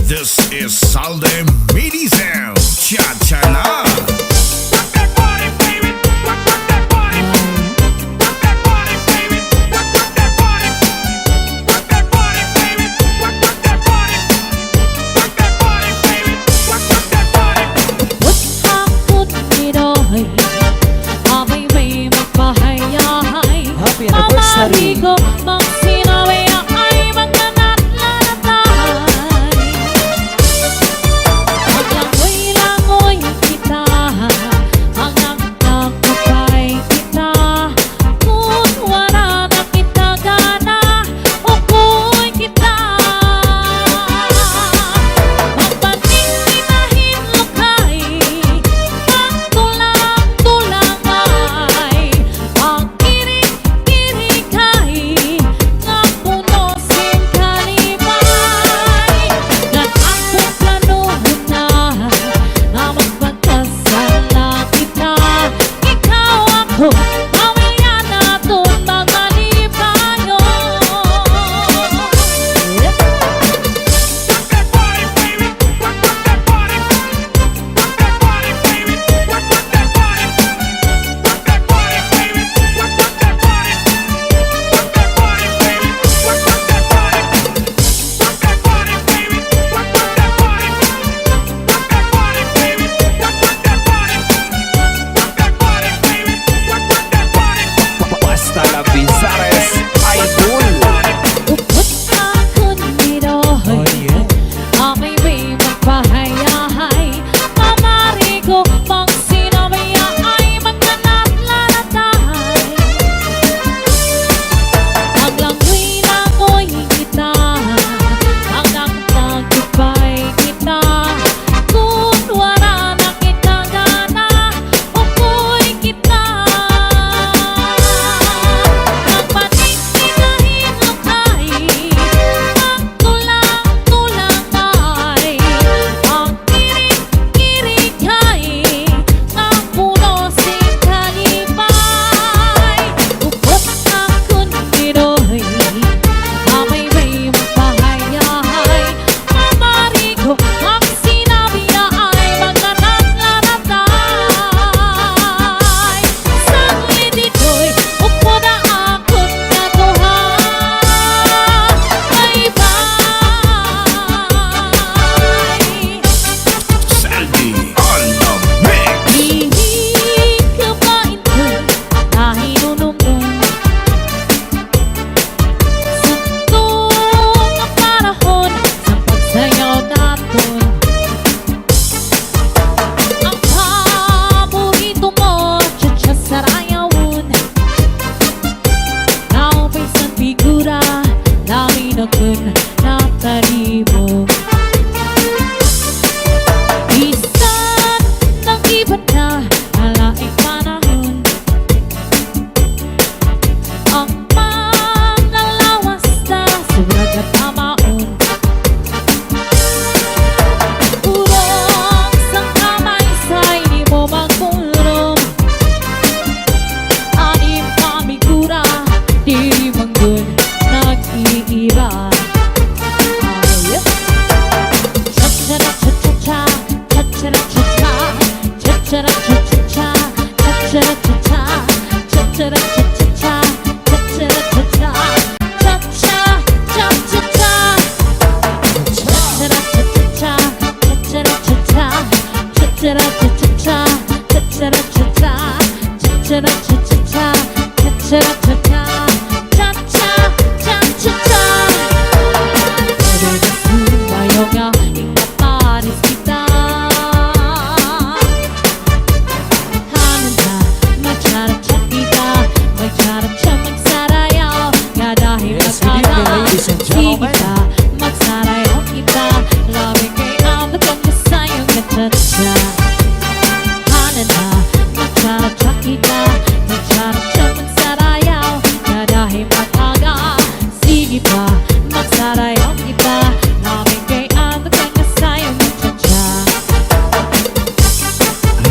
This is Salde Midi Sound. Cha-cha na. Happy anniversary.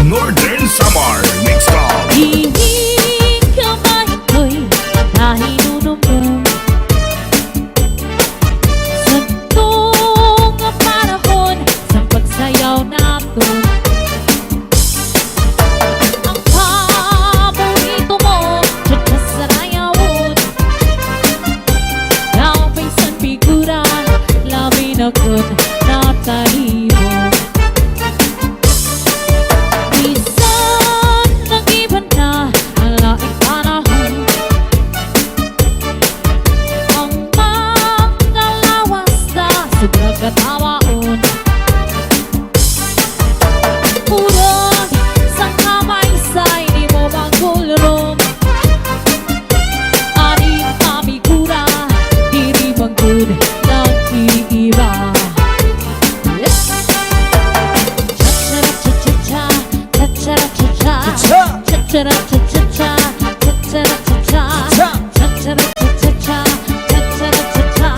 Northern Samar Mixed Call. pagkatawaon. Urong sa kamay sa'y di mo manggulong. Aning amigura, diri manggul ng iiba. Cha-cha-cha-cha-cha, cha-cha-cha-cha, cha-cha-cha-cha-cha, cha-cha-cha-cha, cha-cha-cha-cha, cha-cha-cha-cha,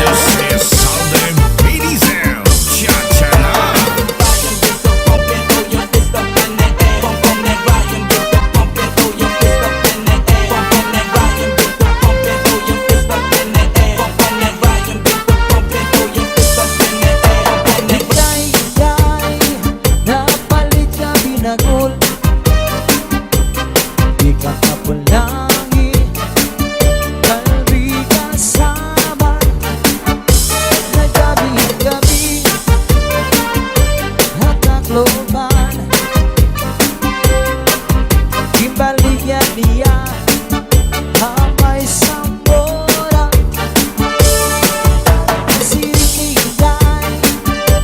This is Salde Medisound. Cha-cha-la. Napalit ka binagol, di ka kapulangi, kalbi kasama, na gabi-gabi, hatakloban, kimbaligyan niya, hamay sambora, siringigay,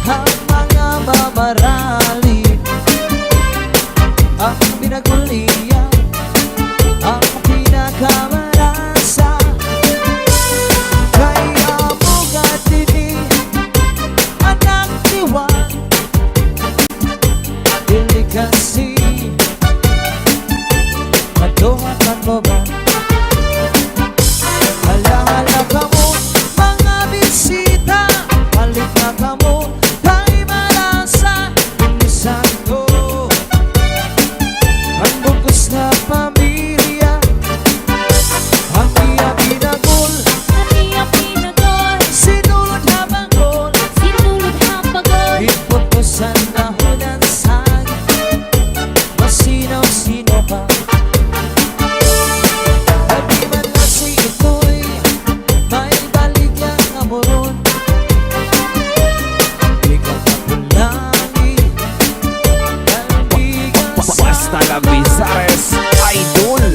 ang mga mamarali, ang binagol niya, ang pinakamarasa. Kaya mo gatini, anak niwan, dili kasi matuhakan mo ba? Hala-hala ka mo, mga bisita, balik na ka mo, tayo marasa, inisan ko. Ang bugos na pamilya, ang iya binagol, sinulod habang gol, ipot ko sa nahunan sangit, masinaw-sino pa. At di man lasing ito'y may balik yang amoron, di ka kapulangi, kalbi kasama. Basta la Vizares Idol.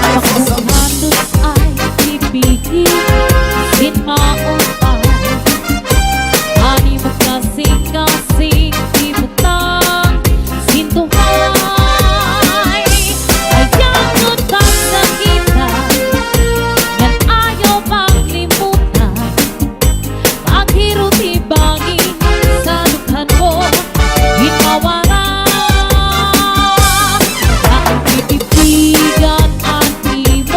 Pagkuhanod ay ibigin maunay Ani mo kasing-kasing ibutang sintuhay Ayaw mo tanda kita Ngan ayaw maglimutan Paghirot ibangin sa dukhan mo Hinawara Ang ibibigan at ibig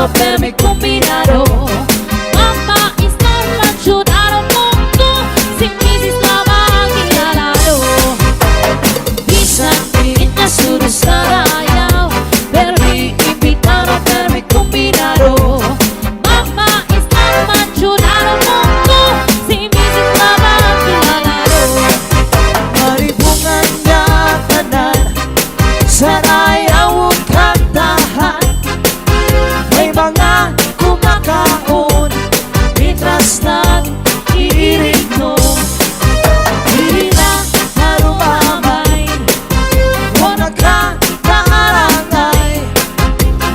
americano per me combinado. Mamma is not macho al mundo, sin misis lama ang ilalado. Bisan pilit na sudo sa rayaw, per me invitado per me combinado. Mamma is not macho al mundo, sin misis lama ang ilalado. Maribungan nga tanan sa rayaw ug kantahan. May mga kumakaon, mitras nag iirigno. Dili na narumamay, o nagkakaarangay.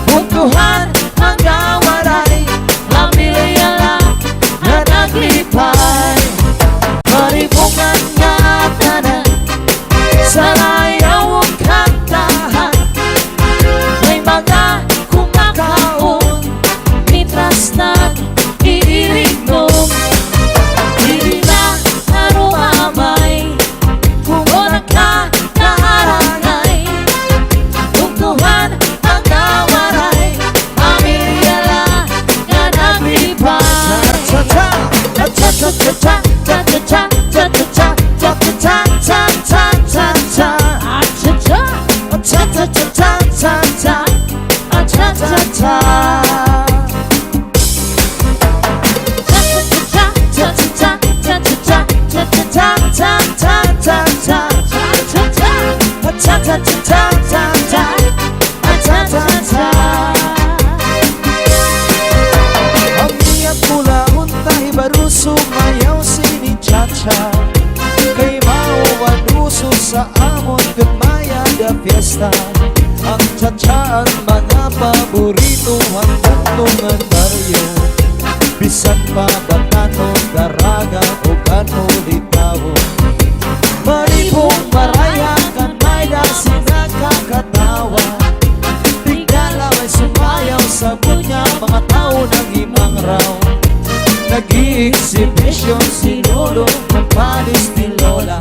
Buntuhan ang gawaray, pamilya lang na naglipay. Maribungan nga tanan sa rayaw ug kantahan. May mga kumakaon, mitras nag-iirignom. Dili na narumamay, kung nagkakaarangay. Tungtuhan ang gawaray, pamilya lang na naglipay. Cha-cha-cha, cha-cha-cha, cha-cha-cha, cha-cha-cha, cha-cha-cha, cha-cha-cha. Acha-cha, Cha-cha-cha-cha-cha-cha, cha-cha-cha-cha. cha-cha-cha, cha-cha-cha, cha-cha-cha, Cha-cha-cha-cha-cha-cha, cha-cha-cha-cha-cha-cha, cha-cha-cha-cha. Ang iyang pula untay baru sumayaw sini cha-cha. Kay mauwan uso sa amon ket maya da fiesta. Ang cha-cha ang mga paborito ang tuntungan baryo. Bisan pa batano, daraga o kano litawo. Maribong marayakan may dasin nakakatawa. Tigala may sumayaw sa bunya, mga tao ng imang raw. Nag-i-exhibition si Lolo, ng panis ni Lola.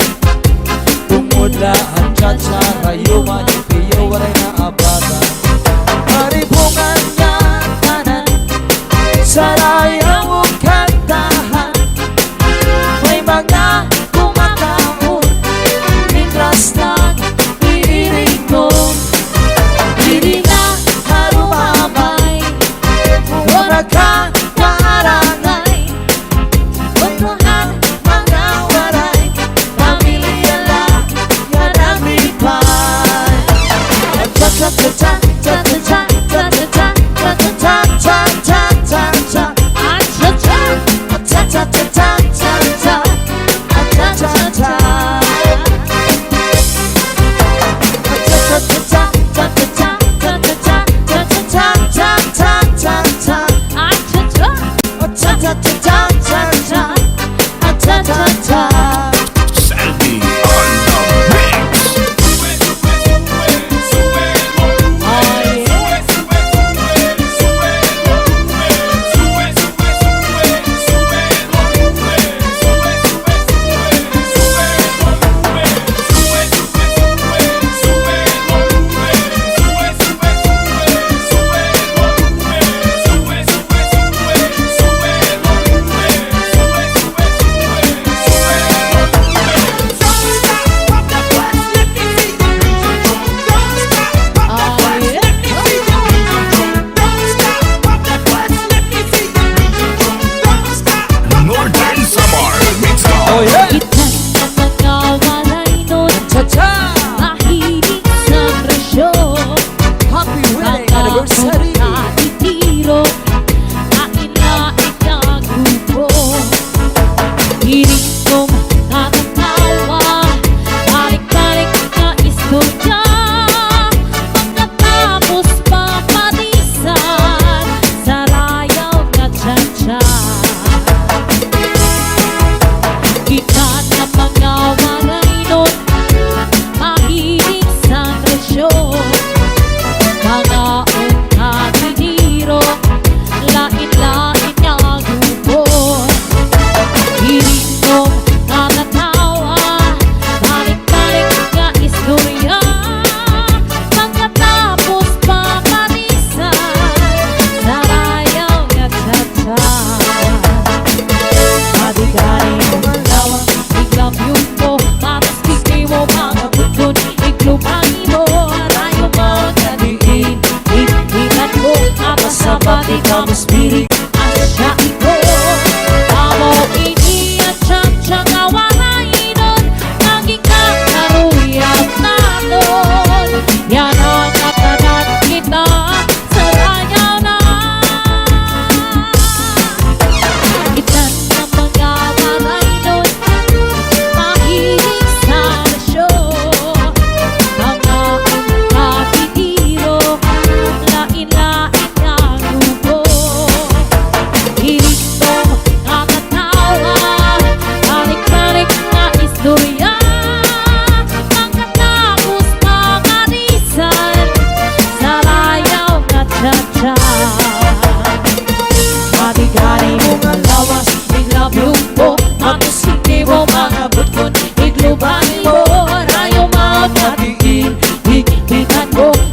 Tumudla ang cha-cha, rayuman, ipiyo, waray na abata. Maribungan nga tanan sa rayaw ug kantahan. May mga kumakaon, mitras nag-iirignom. Dili na narumamay, kung nagkakaarangay. Buntuhan ang gawaray, pamilya lang na naglipay. Cha-cha-cha-cha, cha-cha-cha, cha-cha-cha, cha-cha-cha, cha-cha-cha, cha-cha. acha-cha, Cha-cha-cha-cha, cha-cha, cha-cha-cha. Cha-cha-cha-cha, cha-cha-cha, cha-cha-cha, cha-cha-cha, cha-cha-cha-cha. acha-cha. Cha-cha-cha-cha, cha-cha, cha-cha-cha. Sandy on the mix. Northern Samar Mix Oh yeah! Kita ang mga walay nun, Cha-cha! mahilig sa presyo. Happy wedding anniversary! Itiro, kain-lain na grupo. Iringtong natatawa, balik-balik na istorya. Pagkatapos papatisan, sa rayaw na cha-cha. Kita na mga walay nun, mahilig sa presyo. Mga ungkatiniro, lain-lain na grupo. Iringtong natatawa, balik-balik na istorya. Pagkatapos papatisan, sa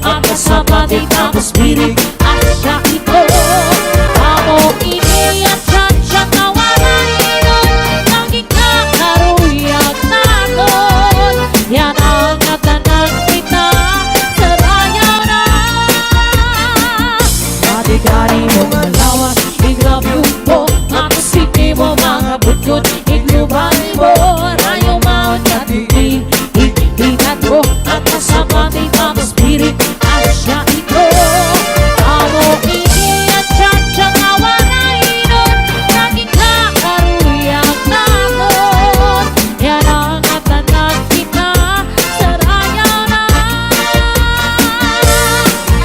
At kasama din ang spirit at siya ito. Amo ini at siya kawalan nun. Naging kakaruyag naton. Yan ang natanan kita sa raya na. Matigari mo malawas, igrab yung po. At sige mo mga butod, iglubay mo. Rayo maon ka tingin, hinat mo. At kasama din ang spirit at siya ito. Amo ini at siya kawalan nun. Naging kakaruyag naton. Yan ang natanan kita sa raya na.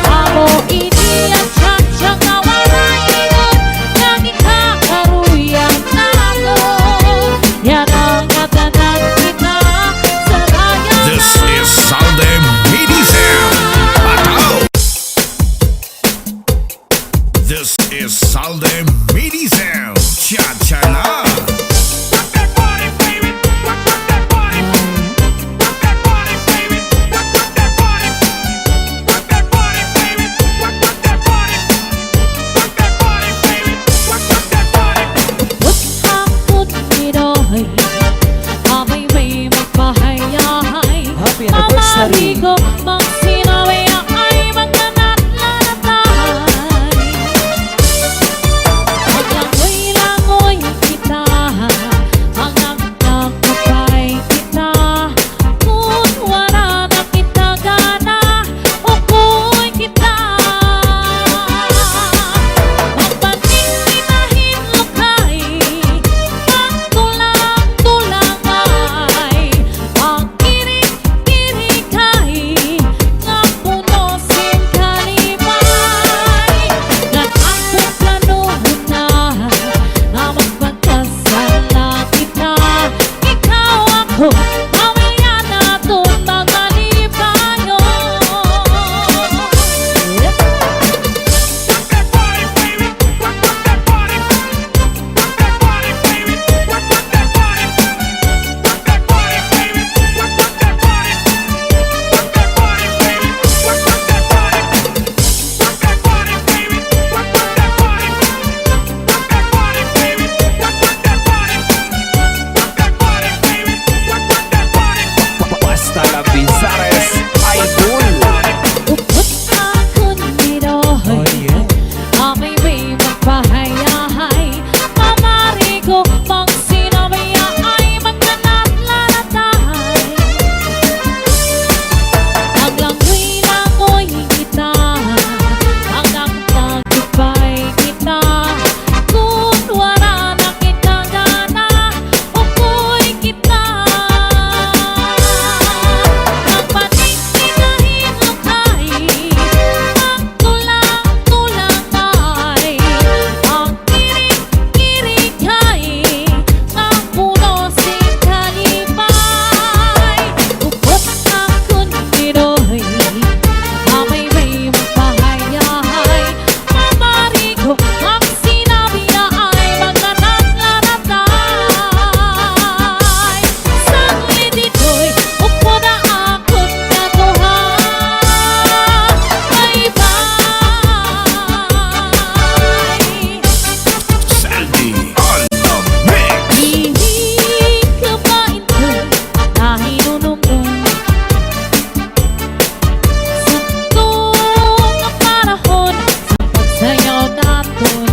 Amo ini at siya kawalan nun. Naging kakaruyag naton. Yan ang natanan kita sa raya na. This is Salde Midi Sound. Ataw! This is Salde Midi Sound. Cha-cha na! Put niroy, amay may magpahayahay. Happy anniversary. Mamari ko magsinawi ay magkanat-lanatay. Paglangoy-langoy kita, hanggang nagkapay kita. Kung wala na kita gana, ukoy kita. Magpatinginahin lukay, pagtulang-tulang ay pagkirig-kirigay, nga puno sin kalimay. Ngan akong planuhin na, na magpagkasala kita. Ikaw ako, pamilya natin magalibayo. Basta la Bizares Idol. Upot akong niroy, amay may magpahayahay. Mamari ko magsinawi ay magkanat-lanatay. Paglangoy-langoy kita, hanggang nagkupay kita. Kung wala na kita gana, ukoy kita. Magpatinginahin lukay, pagtulang-tulang ay pagkirig-kirigay, nga puno sin kalimay. Upot akong niroy, amay may magpahayahay. Mamari ko ang sinabi na ay magkanat-lanatay. Saglit ito'y upo na akong katuhan. Bye-bye. Saldi on the mix. Hindi ka ba ito nahinunong-nung sa tuong panahon sa pagsayaw natin?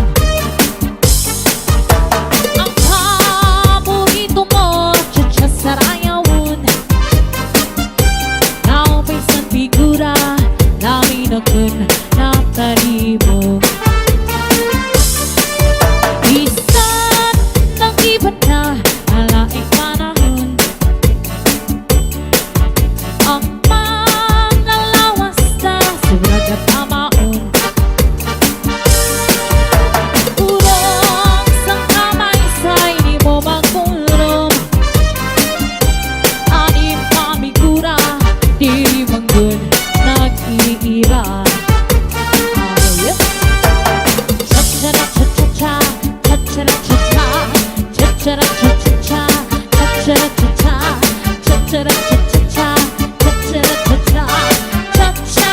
Ang paborito mo, tsa-tsa sa rayawon. Naupisan figura, namin akong natalibog. Bisan ng iba na alaing panahon, ang mga lawas na surag at tamaon. Urong sang kamay sa hindi mo magkulong. Anim pamigura, di manggun nag-iiba. Ayun. Cha-cha-cha-cha-cha, cha-cha-cha-cha-cha, cha-cha-cha-cha-cha, cha-cha-cha-cha, cha-cha-cha-cha, cha-cha-cha-cha, cha-cha.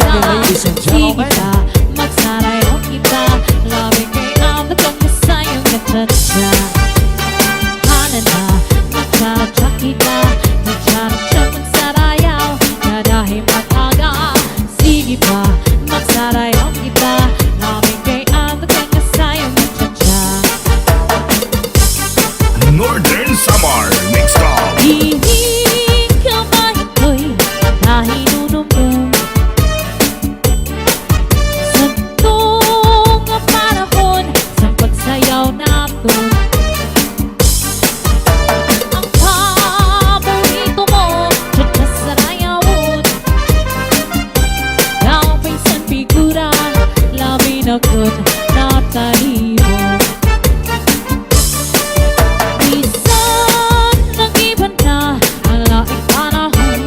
ladies and Sige gentlemen. pa, magsarayang iba Labing kay ang nagkakasayang katsa-tsa Hala na, magtsara-tsa kita Magtsara-tsa magsarayaw Na dahil mag-aga Sige pa, magsarayang iba Labing kay ang nagkakasayang katsa-tsa Northern Samar Mixed Up. Hihing kamay ko'y nahinunumdum Sa tunga panahon sa pagsayaw natin Ang paborito mo dyan ka sa rayawon Ang pinsan figura labi na kun natalimo Minsan nag-iba na ang laking panahon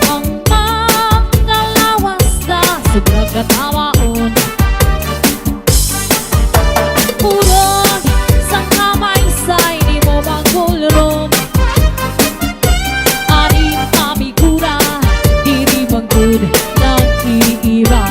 Ang mga lawas na sobrang katawaon Purong isang kamay sa'y di mo magulong Aning kamigura, di di manggod nag-iiba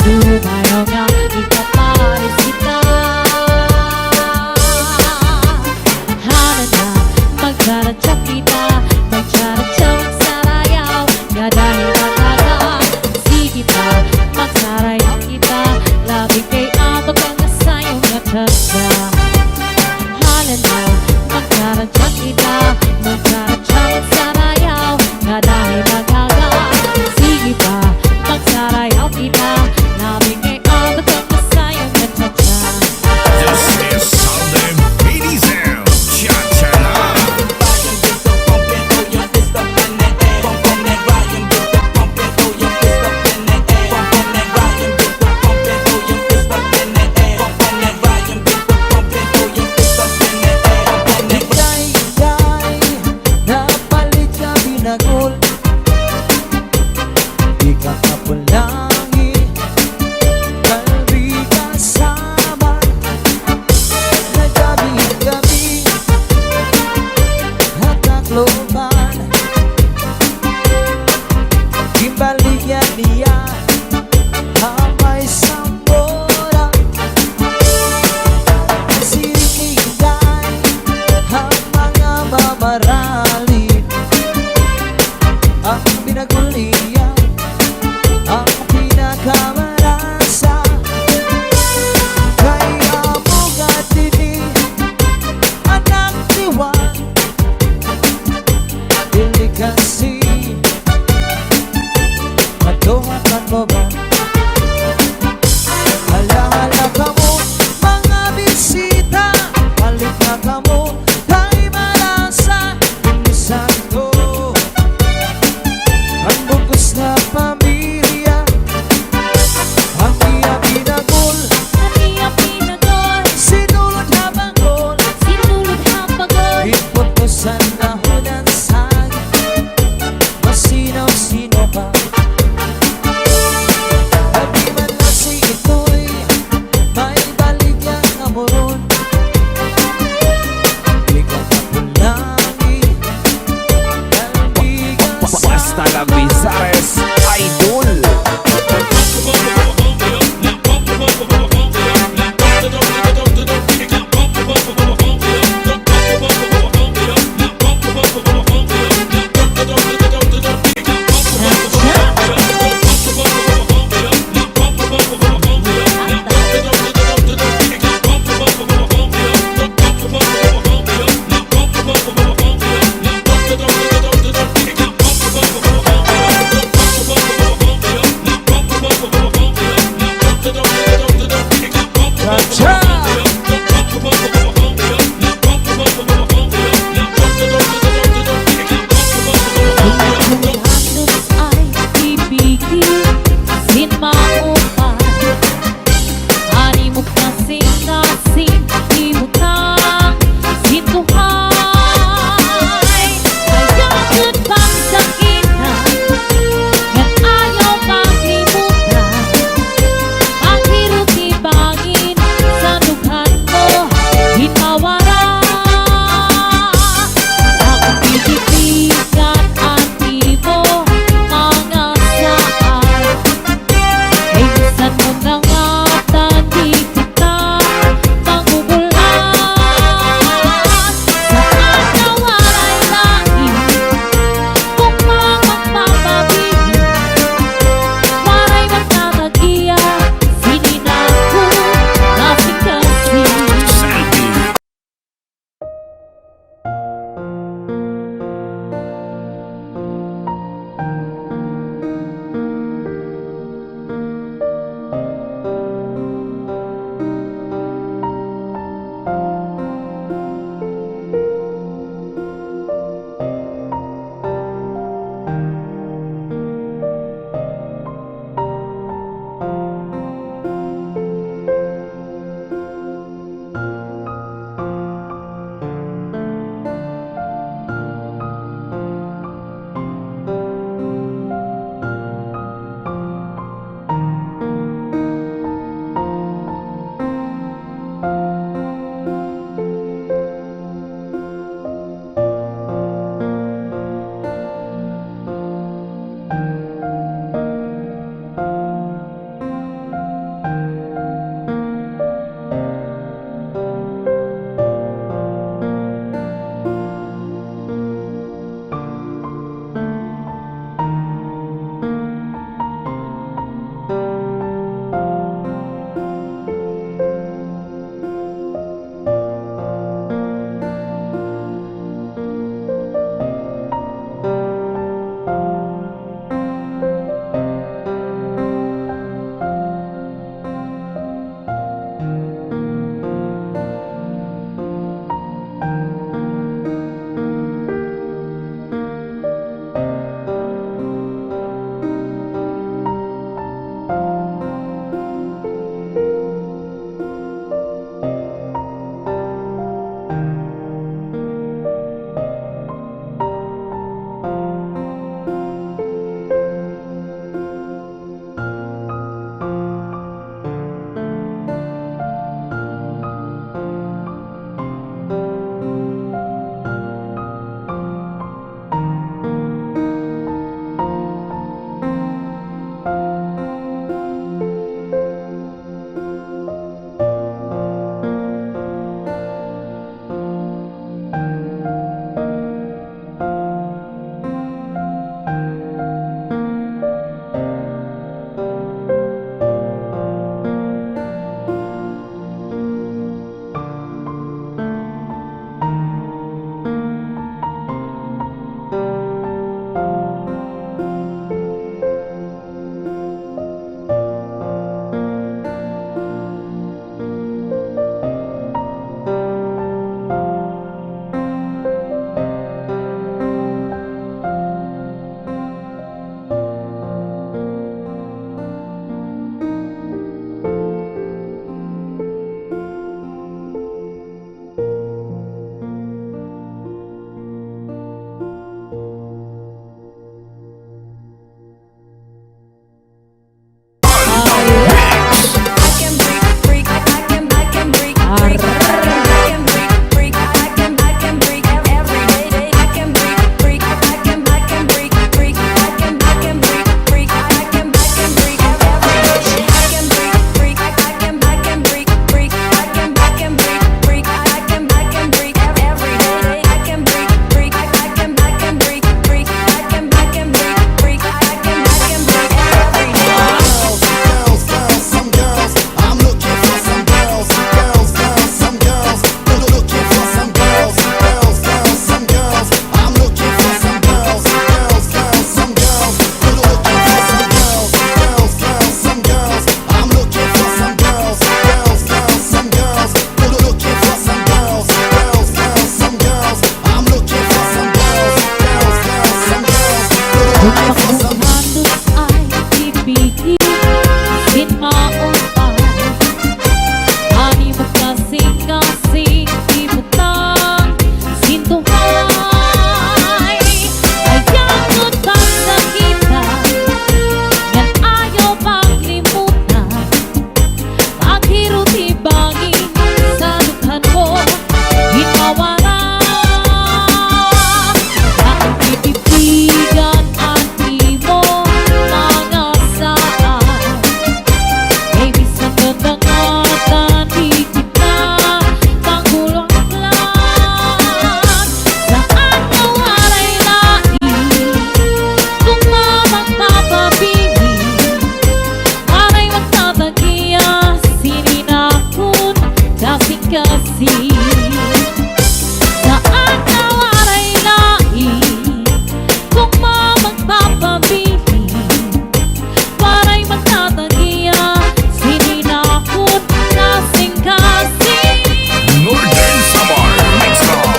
Sumayo nga, ipaparis kita Hana na, magtsara-tsa kita Magtsara-tsa magsarayaw Nga dahil mag-aga Sige pa, magsarayaw kita Labi kay ato kang nasayong natsa-tsa Hana na, magtsara-tsa kita Magtsara-tsa magsarayaw Nga dahil mag-aga Sige pa, magsarayaw kita Labi kay ato kang nasayong natsa-tsa This is Southern BDSM. Cha-cha-la. Higay-higay, napalit ka binagol Di ka kapulangi, kalbi kasama Nagabi-gabi, hakakloban Kimbaligyan niya, hamay sambora Sirikigay, ang mga mamarali Ang binagul niya, ang pinakamarasa Kaya mo gatini, anak diwan Dili kasi, matuhakan mo ba? Hala-hala ka mo, mga bisita Balik na ka mo, kay malasa Pinisan ko, ang bugos na pamilya Ang iya pinagul, Kami ang pinagol sinulod na bangol Sinulog ang pagod Ipot ko sa nahunan sagit Masinaw-sino pa Di man lasing ito'y may baligyan na moron Di ka kapulangi, kalbi Basta la kasama Visares Idol. Pagkuhantos ay ibigin sinmaon ay ani mo kasing-kasing ibutang sintuhay ayaw sa kita yan ayaw maglimutan paghirot ibangin sa dukhan mo hinawara ang pipitigan at imo mga saan ay bisan kadangatan di kita pangulong lang saan nawaray lain kung mamang mapabili aray magtatagiya sininakon kasing-kasing saan nawaray lain kung mamang mapabili aray magtatagiya sininakon kasing-kasing Northern Samar Mix Up.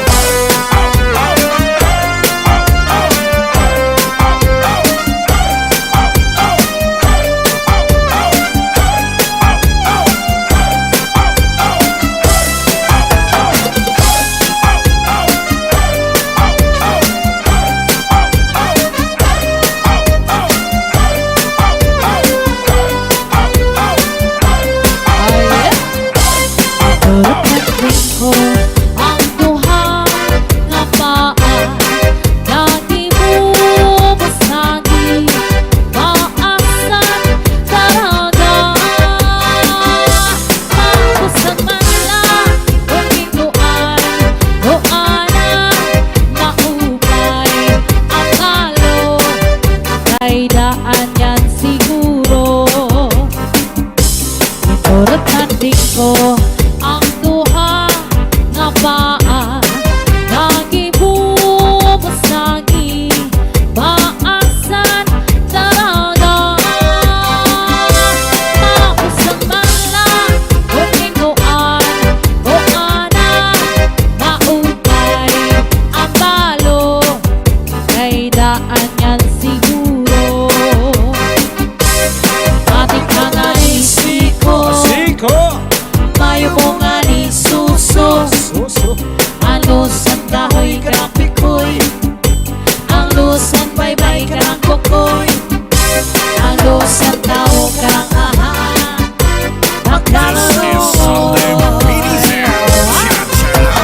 Turut ko ang duha nga paa nagimo basagi maasan taraga mausag man lang kung ituan o ana maupay ang talo kay daan yan siguro Turut ko ang duha nga paa nagibubasagi maasan taraga mausang man lang kung ituan o ana maupay ang balo kay daan yan siguro ating kanalisiko Siko mayo mo nga ni suso Suso ang lusan kahoy grapikoy ang lusan baybay karang kokoy ang lusan tao karang aha This is Salde Mini Sound.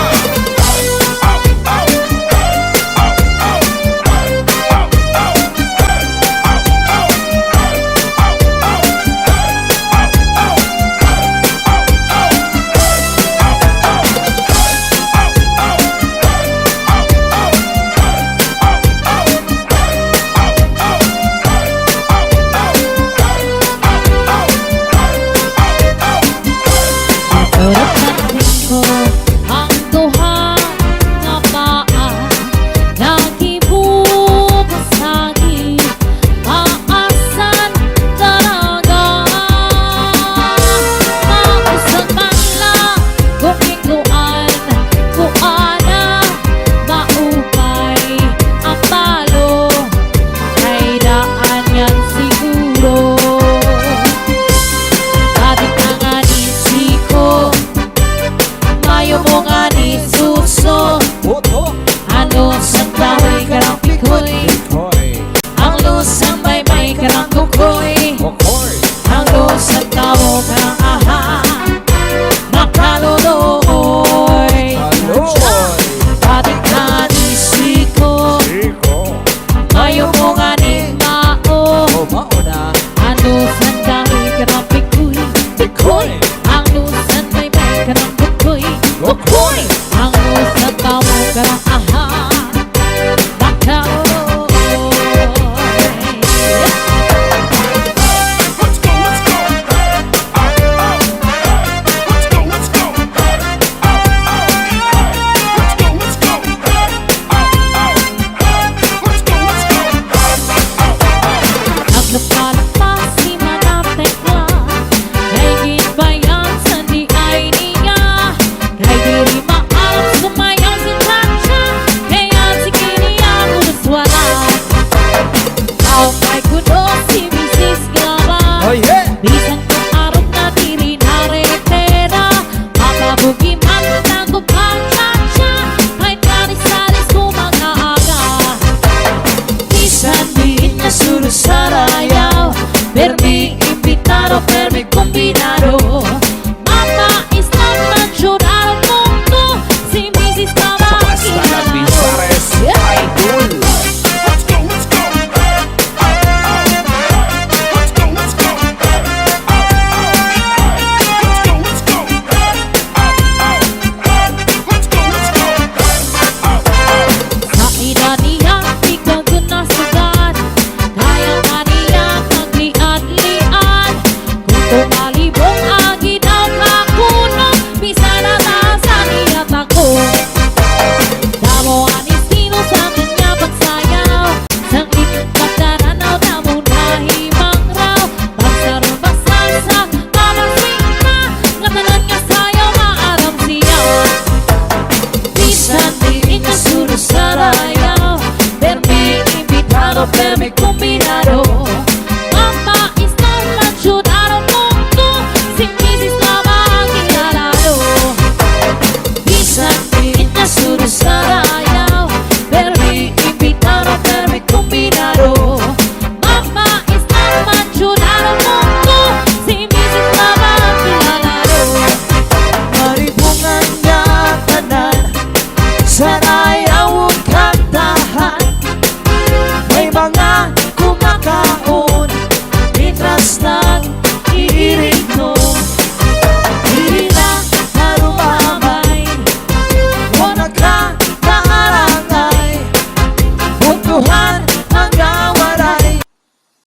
Cha-cha-la. may